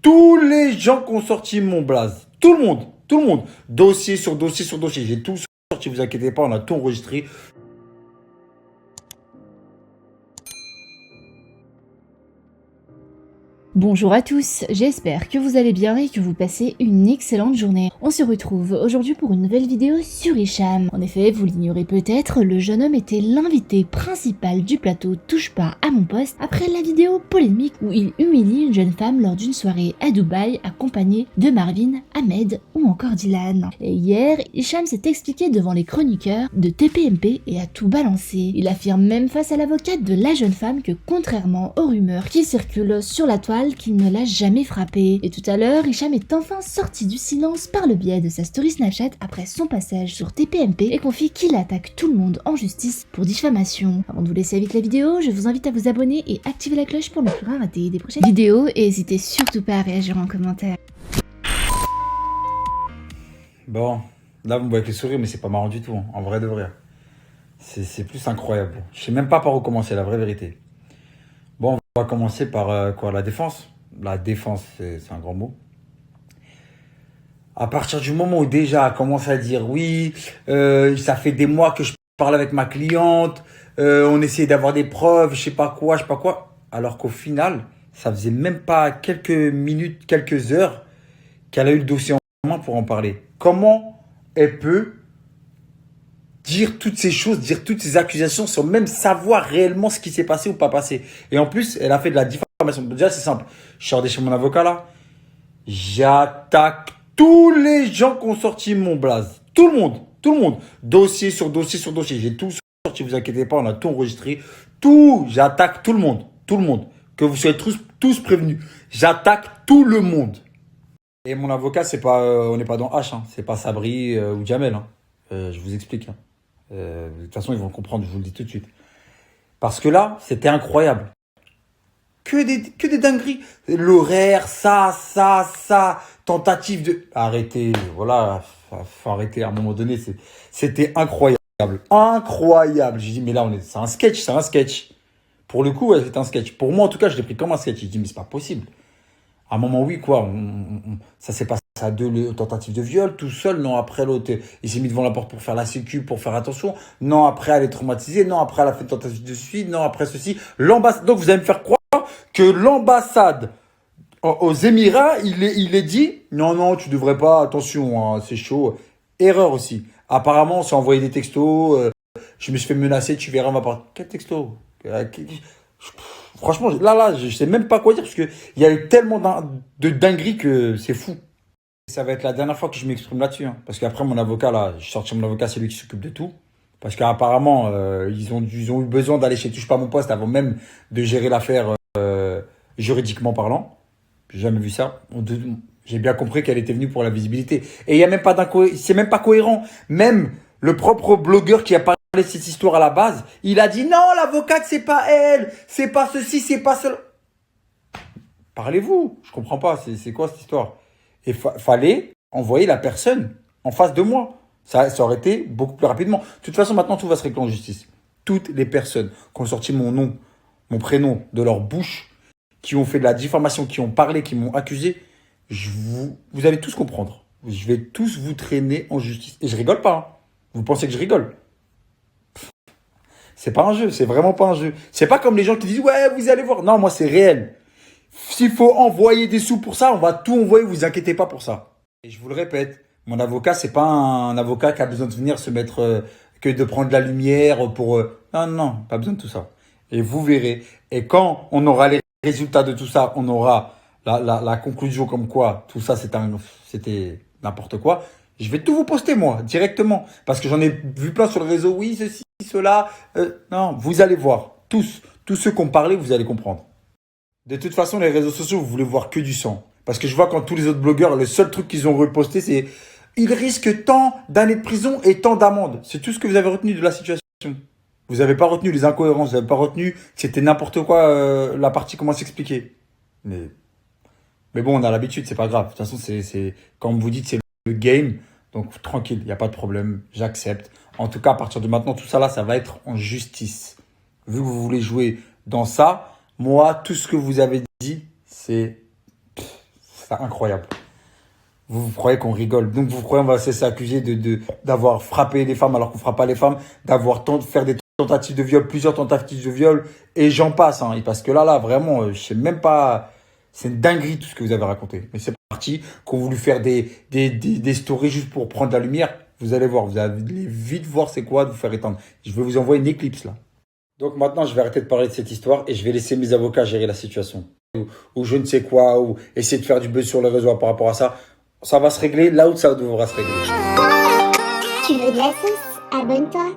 tous les gens qui ont sorti mon blaze. Tout le monde. Tout le monde. Dossier sur dossier sur dossier. J'ai tout sorti, vous inquiétez pas, on a tout enregistré. Bonjour à tous, j'espère que vous allez bien et que vous passez une excellente journée. On se retrouve aujourd'hui pour une nouvelle vidéo sur Hicham. En effet, vous l'ignorez peut-être, le jeune homme était l'invité principal du plateau Touche pas à mon poste après la vidéo polémique où il humilie une jeune femme lors d'une soirée à Dubaï accompagnée de Marvin, Ahmed ou encore Dylan. Et hier, Hicham s'est expliqué devant les chroniqueurs de TPMP et a tout balancé. Il affirme même face à l'avocate de la jeune femme que contrairement aux rumeurs qui circulent sur la toile, qu'il ne l'a jamais frappé. Et tout à l'heure, Hicham est enfin sorti du silence par le biais de sa story Snapchat après son passage sur TPMP et confie qu'il attaque tout le monde en justice pour diffamation. Avant de vous laisser avec la vidéo, je vous invite à vous abonner et activer la cloche pour ne plus rien rater des prochaines vidéos et n'hésitez surtout pas à réagir en commentaire. Bon, là vous me voyez avec le sourire, mais c'est pas marrant du tout, hein, en vrai de vrai. C'est plus incroyable. Je sais même pas par où commencer, la vraie vérité. Bon, on va commencer par quoi? La défense. La défense, c'est un grand mot. À partir du moment où déjà elle commence à dire oui, ça fait des mois que je parle avec ma cliente, on essayait d'avoir des preuves, je sais pas quoi, alors qu'au final, ça faisait même pas quelques minutes, quelques heures qu'elle a eu le dossier en main pour en parler. Comment elle peut dire toutes ces choses, dire toutes ces accusations sans même savoir réellement ce qui s'est passé ou pas passé? Et en plus, elle a fait de la diffamation. Déjà, c'est simple. Je sors de chez mon avocat là, j'attaque tous les gens qui ont sorti mon blaze. Tout le monde. Tout le monde. Dossier sur dossier sur dossier. J'ai tout sorti, vous inquiétez pas, on a tout enregistré. Tout, j'attaque tout le monde. Tout le monde. Que vous soyez tous prévenus. J'attaque tout le monde. Et mon avocat, c'est pas, on n'est pas dans H, hein. C'est pas Sabri ou Jamel, hein. Je vous explique, hein. De toute façon, ils vont comprendre, je vous le dis tout de suite. Parce que là, c'était incroyable. Que des dingueries. L'horaire, ça. Tentative de... Arrêtez, voilà. Faut arrêter à un moment donné. C'était incroyable. Incroyable. J'ai dit, mais là, c'est un sketch. Pour le coup, ouais, c'est un sketch. Pour moi, en tout cas, je l'ai pris comme un sketch. J'ai dit, mais c'est pas possible. À un moment, oui, quoi. Ça s'est passé à deux tentatives de viol, tout seul. Non, après, l'autre, il s'est mis devant la porte pour faire la sécu, pour faire attention. Non, après, elle est traumatisée. Non, après, elle a fait une tentative de suicide. Non, après, ceci. L'ambassade. Donc, vous allez me faire croire que l'ambassade aux Émirats, il est dit, non, tu devrais pas, attention, hein, c'est chaud. Erreur aussi. Apparemment, on s'est envoyé des textos. Je me suis fait menacer, tu verras, on va parler. Quel texto? Franchement, là, je sais même pas quoi dire parce qu'il y a eu tellement de dingueries que c'est fou. Ça va être la dernière fois que je m'exprime là-dessus, hein, parce qu'après, mon avocat, là, je sorti mon avocat, c'est lui qui s'occupe de tout. Parce qu'apparemment, ils ont eu besoin d'aller chez Touche pas mon poste avant même de gérer l'affaire juridiquement parlant. J'ai jamais vu ça. J'ai bien compris qu'elle était venue pour la visibilité. Et il y a même pas c'est même pas cohérent. Même le propre blogueur qui a parlé de cette histoire à la base, il a dit non, l'avocate c'est pas elle, c'est pas ceci, c'est pas cela. Parlez-vous, je comprends pas. C'est quoi cette histoire? Et fallait envoyer la personne en face de moi. Ça aurait été beaucoup plus rapidement. De toute façon, maintenant tout va se régler en justice. Toutes les personnes qui ont sorti mon nom, mon prénom de leur bouche, qui ont fait de la diffamation, qui ont parlé, qui m'ont accusé, vous allez tous comprendre. Je vais tous vous traîner en justice. Et je rigole pas, hein. Vous pensez que je rigole? C'est pas un jeu, c'est vraiment pas un jeu. C'est pas comme les gens qui disent, ouais, vous allez voir. Non, moi, c'est réel. S'il faut envoyer des sous pour ça, on va tout envoyer, vous inquiétez pas pour ça. Et je vous le répète, mon avocat, c'est pas un avocat qui a besoin de venir se mettre, que de prendre de la lumière pour... non, pas besoin de tout ça. Et vous verrez. Et quand on aura les résultat de tout ça, on aura la conclusion comme quoi tout ça c'était n'importe quoi. Je vais tout vous poster moi, directement. Parce que j'en ai vu plein sur le réseau, oui, ceci, cela. Non, vous allez voir. Tous ceux qui ont parlé, vous allez comprendre. De toute façon, les réseaux sociaux, vous voulez voir que du sang. Parce que je vois quand tous les autres blogueurs, le seul truc qu'ils ont reposté, c'est ils risquent tant d'années de prison et tant d'amendes. C'est tout ce que vous avez retenu de la situation. Vous n'avez pas retenu les incohérences, vous n'avez pas retenu que c'était n'importe quoi la partie comment s'expliquer. Mais bon, on a l'habitude, c'est pas grave. De toute façon, comme vous dites, c'est le game. Donc tranquille, il n'y a pas de problème, j'accepte. En tout cas, à partir de maintenant, tout ça là, ça va être en justice. Vu que vous voulez jouer dans ça, moi, tout ce que vous avez dit, C'est incroyable. Vous croyez qu'on rigole. Donc vous croyez qu'on va se laisser accuser d'avoir frappé les femmes alors qu'on ne frappe pas les femmes, faire des tentatives de viol, plusieurs tentatives de viol, et j'en passe. Hein. Parce que là, vraiment, je sais même pas... C'est une dinguerie tout ce que vous avez raconté. Mais c'est parti, qu'on voulu faire des stories juste pour prendre la lumière. Vous allez voir, vous allez vite voir c'est quoi de vous faire étendre. Je vais vous envoyer une éclipse là. Donc maintenant, je vais arrêter de parler de cette histoire et je vais laisser mes avocats gérer la situation. Ou je ne sais quoi, ou essayer de faire du buzz sur les réseaux par rapport à ça. Ça va se régler là où ça devra se régler. Tu veux de la sauce? Abonne-toi.